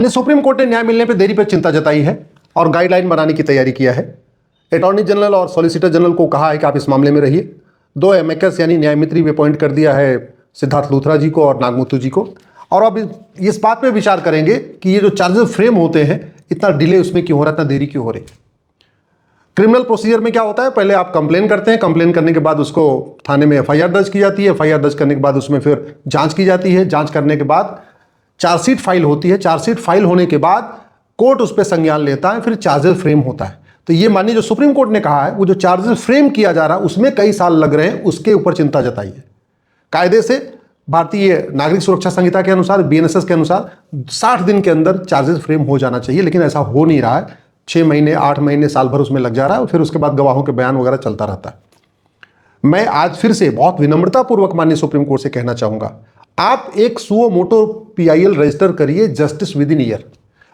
Supreme court ने न्याय मिलने पर देरी पर चिंता जताई है और गाइडलाइन बनाने की तैयारी किया है। अटॉर्नी जनरल और सॉलिसिटर जनरल को कहा है कि आप इस मामले में रहिए। 2 एमेकस यानी न्यायमित्री भी अपॉइंट कर दिया है सिद्धार्थ लूथरा जी को और नागमुत्तु जी को। और अब इस बात पे विचार करेंगे कि ये जो चार्जेस फ्रेम होते हैं इतना डिले उसमें क्यों हो रहा है, इतना देरी क्यों हो रही है। क्रिमिनल प्रोसीजर में क्या होता है, पहले आप कंप्लेन करते हैं, कंप्लेन करने के बाद उसको थाने में एफआईआर दर्ज की जाती है, एफआईआर दर्ज करने के बाद उसमें फिर जांच की जाती है, जांच करने के बाद चार्जशीट फाइल होती है, चार्जशीट फाइल होने के बाद कोर्ट उस पर संज्ञान लेता है, फिर चार्जेस फ्रेम होता है। तो ये मानिए जो सुप्रीम कोर्ट ने कहा है वो जो चार्जेस फ्रेम किया जा रहा है उसमें कई साल लग रहे हैं, उसके ऊपर चिंता जताई है। कायदे से भारतीय नागरिक सुरक्षा संहिता के अनुसार, बीएनएसएस के अनुसार 60 दिन के अंदर चार्जेस फ्रेम हो जाना चाहिए, लेकिन ऐसा हो नहीं रहा है। 6 महीने, 8 महीने, साल भर उसमें लग जा रहा है और फिर उसके बाद गवाहों के बयान वगैरह चलता रहता है। मैं आज फिर से बहुत विनम्रतापूर्वक माननीय सुप्रीम कोर्ट से कहना चाहूंगा, आप एक सुओ मोटो पीआईएल रजिस्टर करिए जस्टिस विद इन ईयर।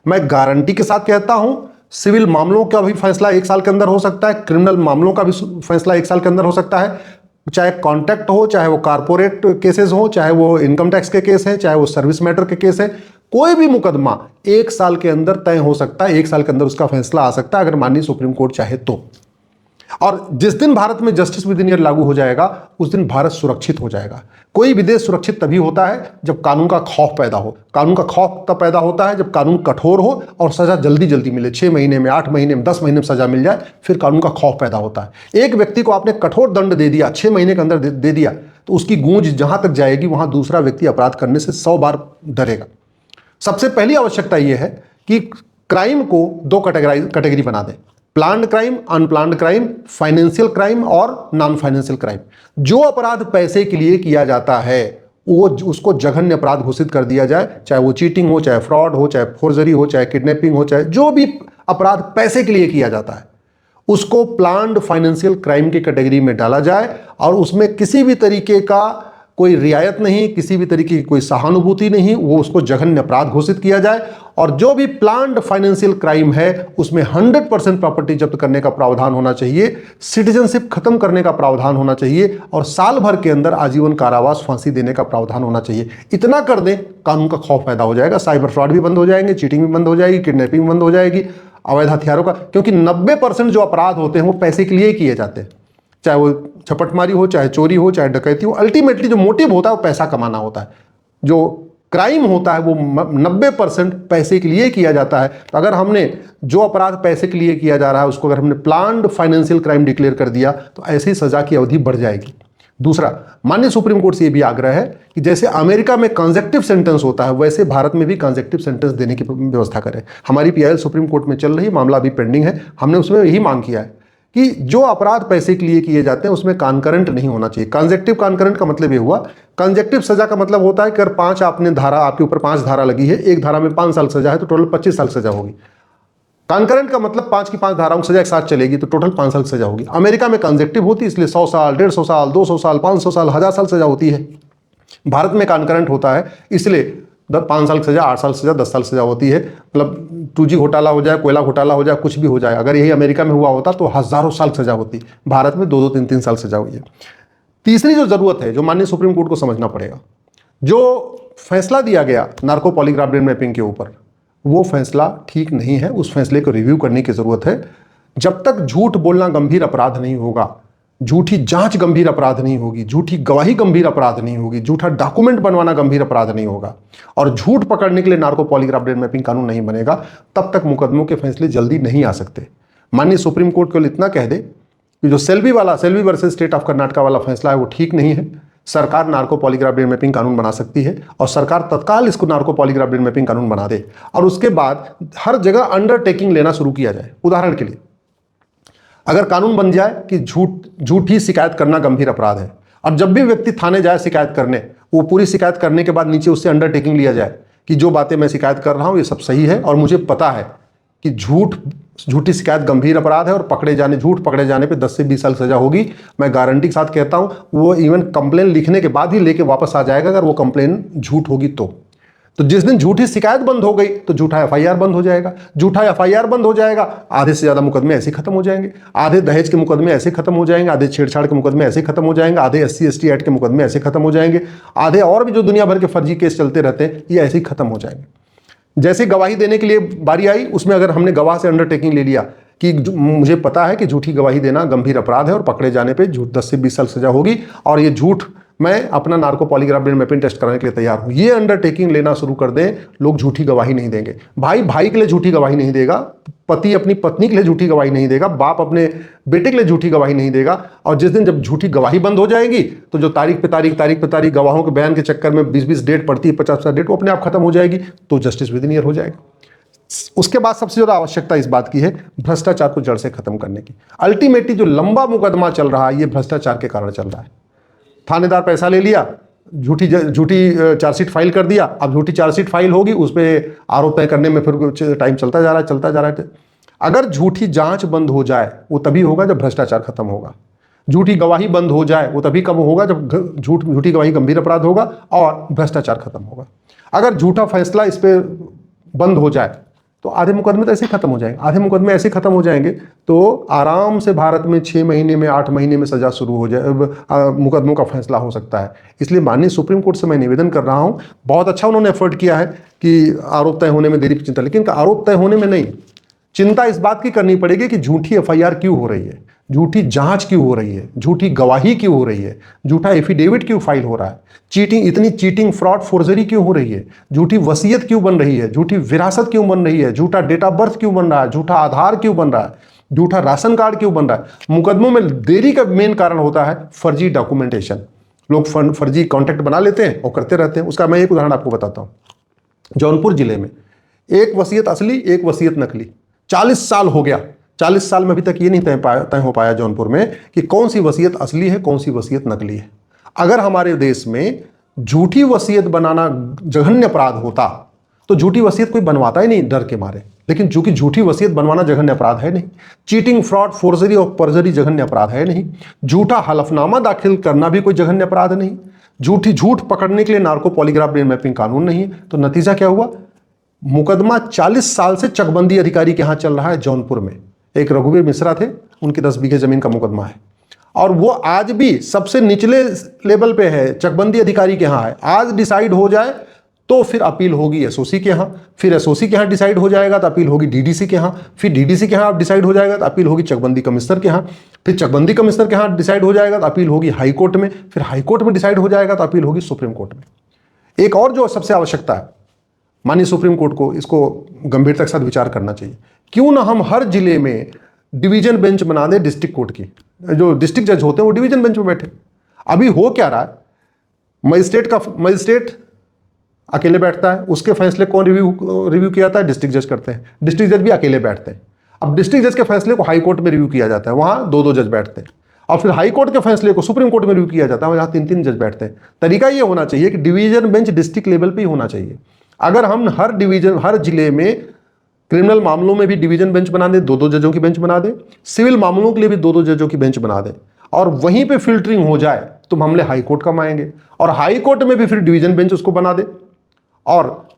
मैं गारंटी के साथ कहता हूं, सिविल मामलों का भी फैसला 1 साल के अंदर हो सकता है, क्रिमिनल मामलों का भी फैसला 1 साल के अंदर हो सकता है। चाहे कॉन्ट्रैक्ट हो, चाहे वो कारपोरेट केसेस हो, चाहे वो इनकम टैक्स के केस हैं, चाहे वो सर्विस मैटर के केस है, कोई भी मुकदमा 1 साल के अंदर तय हो सकता है, 1 साल के अंदर उसका फैसला आ सकता है अगर माननीय सुप्रीम कोर्ट चाहे तो। और जिस दिन भारत में जस्टिस विद इन ईयर लागू हो जाएगा उस दिन भारत सुरक्षित हो जाएगा। कोई भी देश सुरक्षित तभी होता है जब कानून का खौफ पैदा हो। कानून का खौफ तब पैदा होता है जब कानून कठोर हो और सजा जल्दी जल्दी मिले। 6 महीने में, 8 महीने में, 10 महीने में सजा मिल जाए, फिर कानून का खौफ पैदा होता है। एक व्यक्ति को आपने कठोर दंड दे दिया, 6 महीने के अंदर दे दिया, तो उसकी गूंज जहां तक जाएगी वहां दूसरा व्यक्ति अपराध करने से 100 बार डरेगा। सबसे पहली आवश्यकता यह है कि क्राइम को 2 कैटेगरी बना दें, planned crime, unplanned crime, financial crime और नॉन फाइनेंशियल क्राइम। जो अपराध पैसे के लिए किया जाता है वो उसको जघन्य अपराध घोषित कर दिया जाए, चाहे वो चीटिंग हो, चाहे फ्रॉड हो, चाहे फोर्जरी हो, चाहे किडनैपिंग हो, चाहे जो भी अपराध पैसे के लिए किया जाता है उसको प्लान्ड फाइनेंशियल क्राइम की कैटेगरी में डाला जाए और उसमें किसी भी तरीके का कोई रियायत नहीं, किसी भी तरीके की कोई सहानुभूति नहीं, वो उसको जघन्य अपराध घोषित किया जाए। और जो भी प्लान्ड फाइनेंशियल क्राइम है उसमें 100% प्रॉपर्टी जब्त करने का प्रावधान होना चाहिए, सिटीजनशिप खत्म करने का प्रावधान होना चाहिए और साल भर के अंदर आजीवन कारावास, फांसी देने का प्रावधान होना चाहिए। इतना कर दें, कानून का खौफ पैदा हो जाएगा, साइबर फ्रॉड भी बंद हो जाएंगे, चीटिंग भी बंद हो जाएगी, किडनैपिंग बंद हो जाएगी, अवैध हथियारों का, क्योंकि 90% जो अपराध होते हैं वो पैसे के लिए ही किए जाते हैं। चाहे वो झपटमारी हो, चाहे चोरी हो, चाहे डकैती हो, अल्टीमेटली जो मोटिव होता है वो पैसा कमाना होता है। जो क्राइम होता है वो 90% पैसे के लिए किया जाता है। तो अगर हमने जो अपराध पैसे के लिए किया जा रहा है उसको अगर हमने प्लान्ड फाइनेंशियल क्राइम डिक्लेयर कर दिया तो ऐसी सजा की अवधि बढ़ जाएगी। दूसरा, माननीय सुप्रीम कोर्ट से यह भी आग्रह है कि जैसे अमेरिका में कंसेक्टिव सेंटेंस होता है वैसे भारत में भी कंसेक्टिव सेंटेंस देने की व्यवस्था करें। हमारी पीआईएल सुप्रीम कोर्ट में चल रही, मामला अभी पेंडिंग है। हमने उसमें यही मांग किया है कि जो अपराध पैसे के लिए किए जाते हैं उसमें कॉन्करेंट नहीं होना चाहिए। कंसेक्टिव कॉन्करेंट का मतलब ये हुआ, कंसेक्टिव सजा का मतलब होता है कि अगर 5 आपने धारा, आपके ऊपर 5 धारा लगी है, एक धारा में 5 साल सजा है तो टोटल 25 साल सजा होगी। कॉन्करेंट का मतलब 5 की 5 धाराओं की सजा एक साथ चलेगी तो टोटल 5 साल सजा होगी। अमेरिका में कंसेक्टिव होती है इसलिए 100 साल, 150 साल, 200 साल, 500 साल, 1000 साल सजा होती है। भारत में कॉन्करेंट होता है इसलिए 5 साल की सजा, 8 साल सजा, 10 साल सजा होती है। मतलब 2G घोटाला हो जाए, कोयला घोटाला हो जाए, कुछ भी हो जाए, अगर यही अमेरिका में हुआ होता तो हजारों साल सजा होती। भारत में 2-2, 3-3 साल सजा हुई है। तीसरी जो जरूरत है, जो माननीय सुप्रीम कोर्ट को समझना पड़ेगा, जो फैसला दिया गया नार्को पॉलीग्राफ ब्रेन मैपिंग के ऊपर, वो फैसला ठीक नहीं है। उस फैसले को रिव्यू करने की जरूरत है। जब तक झूठ बोलना गंभीर अपराध नहीं होगा, झूठी जांच गंभीर अपराध नहीं होगी, झूठी गवाही गंभीर अपराध नहीं होगी, झूठा डॉक्यूमेंट बनवाना गंभीर अपराध नहीं होगा और झूठ पकड़ने के लिए नार्को पॉलीग्राफ ब्रेन मैपिंग कानून नहीं बनेगा, तब तक मुकदमों के फैसले जल्दी नहीं आ सकते। माननीय सुप्रीम कोर्ट केवल इतना कह दे कि जो Selvi versus state of Karnataka वाला फैसला है वो ठीक नहीं है। सरकार नार्को पॉलीग्राफ ब्रेन मैपिंग कानून बना सकती है और सरकार तत्काल इसको नार्को पॉलीग्राफ ब्रेन मैपिंग कानून बना दे और उसके बाद हर जगह अंडरटेकिंग लेना शुरू किया जाए। उदाहरण के लिए, अगर कानून बन जाए कि झूठी शिकायत करना गंभीर अपराध है और जब भी व्यक्ति थाने जाए शिकायत करने, वो पूरी शिकायत करने के बाद नीचे उससे अंडरटेकिंग लिया जाए कि जो बातें मैं शिकायत कर रहा हूं ये सब सही है और मुझे पता है कि झूठी शिकायत गंभीर अपराध है और झूठ पकड़े जाने पे 10 से 20 साल सजा होगी। मैं गारंटी के साथ कहता हूं, वो इवन कंप्लेन लिखने के बाद ही लेके वापस आ जाएगा अगर वो कंप्लेन झूठ होगी तो जिस दिन झूठी शिकायत बंद हो गई तो झूठा एफआईआर बंद हो जाएगा। झूठा एफआईआर बंद हो जाएगा, आधे से ज्यादा मुकदमे ऐसे खत्म हो जाएंगे। आधे दहेज के मुकदमे ऐसे खत्म हो जाएंगे, आधे छेड़छाड़ के मुकदमे ऐसे खत्म हो जाएंगे, आधे SC/ST एक्ट के मुकदमे ऐसे खत्म हो जाएंगे, आधे और भी जो दुनिया भर के फर्जी केस चलते रहते हैं ये ऐसे ही खत्म हो जाएंगे। जैसे गवाही देने के लिए बारी आई, उसमें अगर हमने गवाह से अंडरटेकिंग ले लिया कि मुझे पता है कि झूठी गवाही देना गंभीर अपराध है और पकड़े जाने पे 10 से 20 साल सजा होगी, और ये झूठ मैं अपना narco polygraph brain mapping test कराने के लिए तैयार हूं, ये अंडरटेकिंग लेना शुरू कर दें, लोग झूठी गवाही नहीं देंगे। भाई भाई के लिए झूठी गवाही नहीं देगा, पति अपनी पत्नी के लिए झूठी गवाही नहीं देगा, बाप अपने बेटे के लिए झूठी गवाही नहीं देगा। और जिस दिन जब झूठी गवाही बंद हो जाएगी तो जो तारीख पे तारीख गवाहों के बयान के चक्कर में 20-20 डेट पड़ती है, 50 डेट, वो अपने आप खत्म हो जाएगी, तो जस्टिस विद इन ईयर हो जाएगा। उसके बाद सबसे ज्यादा आवश्यकता इस बात की है भ्रष्टाचार को जड़ से खत्म करने की। अल्टीमेटली जो लंबा मुकदमा चल रहा है, ये भ्रष्टाचार के कारण चल रहा है। थानेदार पैसा ले लिया, झूठी चार्जशीट फाइल कर दिया, अब झूठी चार्जशीट फाइल होगी, उस पर आरोप तय करने में फिर टाइम चलता जा रहा है। अगर झूठी जांच बंद हो जाए वो तभी होगा जब भ्रष्टाचार खत्म होगा। झूठी गवाही बंद हो जाए वो तभी कम होगा जब झूठी गवाही गंभीर अपराध होगा और भ्रष्टाचार खत्म होगा। अगर झूठा फैसला इस पर बंद हो जाए तो आधे मुकदमे तो ऐसे खत्म हो जाएंगे। आधे मुकदमे ऐसे खत्म हो जाएंगे तो आराम से भारत में 6 महीने में 8 महीने में सजा शुरू हो जाए, मुकदमों का फैसला हो सकता है। इसलिए माननीय सुप्रीम कोर्ट से मैं निवेदन कर रहा हूं, बहुत अच्छा उन्होंने एफर्ट किया है कि आरोप तय होने में देरी की चिंता, लेकिन आरोप तय होने में नहीं, चिंता इस बात की करनी पड़ेगी कि झूठी एफआईआर क्यों हो रही है, झूठी जांच क्यों हो रही है, झूठी गवाही क्यों हो रही है, झूठा एफिडेविट क्यों फाइल हो रहा है, इतनी चीटिंग फ्रॉड फोर्जरी क्यों हो रही है, झूठी वसीयत क्यों बन रही है, झूठी विरासत क्यों बन रही है, झूठा डेट ऑफ बर्थ क्यों बन रहा है, झूठा आधार क्यों बन रहा है, झूठा राशन कार्ड क्यों बन रहा है। मुकदमों में देरी का मेन कारण होता है फर्जी डॉक्यूमेंटेशन। लोग फर्जी कॉन्ट्रैक्ट बना लेते हैं और करते रहते हैं। उसका मैं एक उदाहरण आपको बताता हूँ। जौनपुर जिले में एक वसीयत असली, एक वसीयत नकली, 40 साल हो गया। 40 साल में अभी तक ये नहीं तय हो पाया जौनपुर में कि कौन सी वसीयत असली है, कौन सी वसीयत नकली है। अगर हमारे देश में झूठी वसीयत बनाना जघन्य अपराध होता तो झूठी वसीयत कोई बनवाता ही नहीं डर के मारे, लेकिन चूंकि झूठी वसीयत बनवाना जघन्य अपराध है नहीं, चीटिंग फ्रॉड फोर्जरी और परजरी जघन्य अपराध है नहीं, झूठा हलफनामा दाखिल करना भी कोई जघन्य अपराध नहीं, झूठ पकड़ने के लिए नार्को पॉलीग्राफ ब्रेन मैपिंग कानून नहीं है। तो नतीजा क्या हुआ, मुकदमा 40 साल से चकबंदी अधिकारी के यहां चल रहा है जौनपुर में। एक रघुवीर मिश्रा थे, उनकी 10 बीघे जमीन का मुकदमा है और वो आज भी सबसे निचले लेवल पे है, चकबंदी अधिकारी के यहां है। आज डिसाइड हो जाए तो फिर अपील होगी एसओसी के यहां, फिर एसओसी के यहां डिसाइड हो जाएगा तो अपील होगी डीडीसी के यहां, फिर डीडीसी के यहां डिसाइड हो जाएगा तो अपील होगी चकबंदी कमिश्नर के यहां, फिर चकबंदी कमिश्नर के यहां डिसाइड हो जाएगा तो अपील होगी हाई कोर्ट में, फिर हाई कोर्ट में डिसाइड हो जाएगा तो अपील होगी सुप्रीम कोर्ट में। एक और जो सबसे आवश्यकता है, माननीय सुप्रीम कोर्ट को इसको गंभीरता के साथ विचार करना चाहिए। क्यों ना हम हर जिले में डिवीजन बेंच बना दें डिस्ट्रिक्ट कोर्ट की, जो डिस्ट्रिक्ट जज होते हैं वो डिवीजन बेंच में बैठे। अभी हो क्या रहा है, मजिस्ट्रेट अकेले बैठता है, उसके फैसले कौन रिव्यू किया जाता है, डिस्ट्रिक्ट जज करते हैं। डिस्ट्रिक्ट जज भी अकेले बैठते हैं। अब डिस्ट्रिक्ट जज के फैसले को हाई कोर्ट में रिव्यू किया जाता है, वहां 2-2 जज बैठते हैं, और फिर हाई कोर्ट के फैसले को सुप्रीम कोर्ट में रिव्यू किया जाता है, वहां 3-3 जज बैठते हैं। तरीका ये होना चाहिए कि डिवीजन बेंच डिस्ट्रिक्ट लेवल पे ही होना चाहिए। अगर हम हर जिले में क्रिमिनल मामलों में भी डिवीजन बेंच बना दें, 2-2 जजों की बेंच बना दें, सिविल मामलों के लिए भी 2-2 जजों की बेंच बना दें, और वहीं पे फिल्टरिंग हो जाए तो मामले हाई कोर्ट कम आएंगे, और हाई कोर्ट में भी फिर डिवीजन बेंच उसको बना दे, और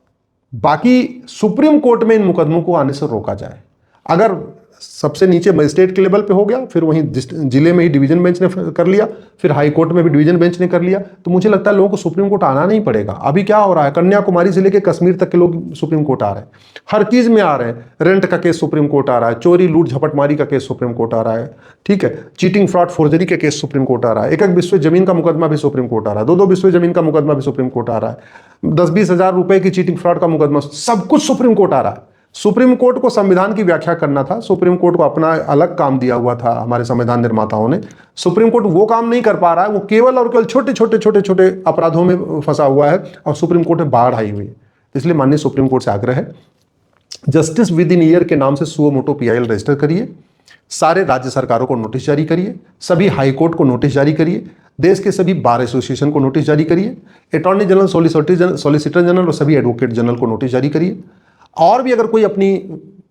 बाकी सुप्रीम कोर्ट में इन मुकदमों को आने से रोका जाए। अगर सबसे नीचे मजिस्ट्रेट के लेवल पे हो गया, फिर वहीं जिले में ही डिवीजन बेंच ने कर लिया, फिर हाई कोर्ट में भी डिवीजन बेंच ने कर लिया, तो मुझे लगता है लोगों को सुप्रीम कोर्ट आना नहीं पड़ेगा। अभी क्या हो रहा है, कन्याकुमारी से लेकर कश्मीर तक के लोग सुप्रीम कोर्ट आ रहे हैं, हर चीज में आ रहे हैं। रेंट का केस सुप्रीम कोर्ट आ रहा है, चोरी लूट झपटमारी का केस सुप्रीम कोर्ट आ रहा है, ठीक है, चीटिंग फ्रॉड फोर्जरी के केस सुप्रीम कोर्ट आ रहा है, एक बिस्वे जमीन का मुकदमा भी सुप्रीम कोर्ट आ रहा है, 2-2 बिस्वे जमीन का मुकदमा भी सुप्रीम कोर्ट आ रहा है, 10-20 हजार रुपए की चीटिंग फ्रॉड का मुकदमा, सब कुछ सुप्रीम कोर्ट आ रहा है। सुप्रीम कोर्ट को संविधान की व्याख्या करना था, सुप्रीम कोर्ट को अपना अलग काम दिया हुआ था हमारे संविधान निर्माताओं ने। सुप्रीम कोर्ट वो काम नहीं कर पा रहा है, वो केवल और केवल छोटे अपराधों में फंसा हुआ है, और सुप्रीम कोर्ट में बाढ़ आई हुई है। इसलिए माननीय सुप्रीम कोर्ट से आग्रह है, जस्टिस विद इन ईयर के नाम से सुओ मोटो PIL रजिस्टर करिए, सारे राज्य सरकारों को नोटिस जारी करिए, सभी हाई कोर्ट को नोटिस जारी करिए, देश के सभी बार एसोसिएशन को नोटिस जारी करिए, अटॉर्नी जनरल, सॉलिसिटर जनरल और सभी एडवोकेट जनरल को नोटिस जारी करिए, और भी अगर कोई अपनी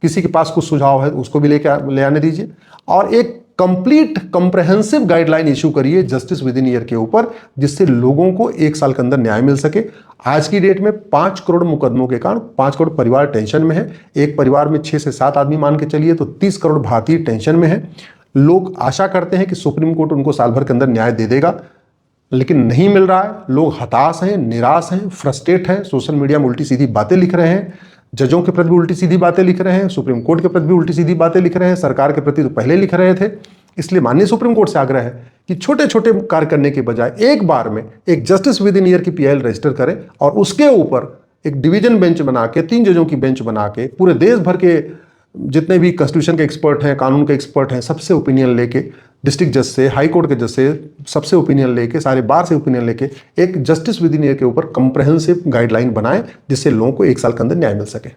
किसी के पास कुछ सुझाव है उसको भी ले आने दीजिए, और एक कंप्लीट कंप्रेहेंसिव गाइडलाइन इशू करिए जस्टिस विद इन ईयर के ऊपर, जिससे लोगों को 1 साल के अंदर न्याय मिल सके। आज की डेट में 5 करोड़ मुकदमों के कारण 5 करोड़ परिवार टेंशन में है। एक परिवार में 6 से 7 आदमी मान के चलिए तो 30 करोड़ भारतीय टेंशन में है। लोग आशा करते हैं कि सुप्रीम कोर्ट उनको साल भर के अंदर न्याय दे देगा, लेकिन नहीं मिल रहा है। लोग हताश हैं, निराश हैं, फ्रस्ट्रेट हैं, सोशल मीडिया में उल्टी सीधी बातें लिख रहे हैं। जजों के प्रति भी उल्टी सीधी बातें लिख रहे हैं, सुप्रीम कोर्ट के प्रति भी उल्टी सीधी बातें लिख रहे हैं, सरकार के प्रति तो पहले लिख रहे थे। इसलिए माननीय सुप्रीम कोर्ट से आग्रह है कि छोटे छोटे कार्य करने के बजाय एक बार में एक जस्टिस विद इन ईयर की पीआईएल रजिस्टर करें और उसके ऊपर एक डिवीजन बेंच बना के 3 जजों की बेंच बना के पूरे देश भर के जितने भी कॉन्स्टिट्यूशन के एक्सपर्ट हैं, कानून के एक्सपर्ट हैं, सबसे ओपिनियन लेके, डिस्ट्रिक्ट जज से, हाई कोर्ट के जज से, सबसे ओपिनियन लेके, सारे बार से ओपिनियन लेके एक जस्टिस विद इन ईयर के ऊपर कंप्रहेंसिव गाइडलाइन बनाएं जिससे लोगों को 1 साल के अंदर न्याय मिल सके।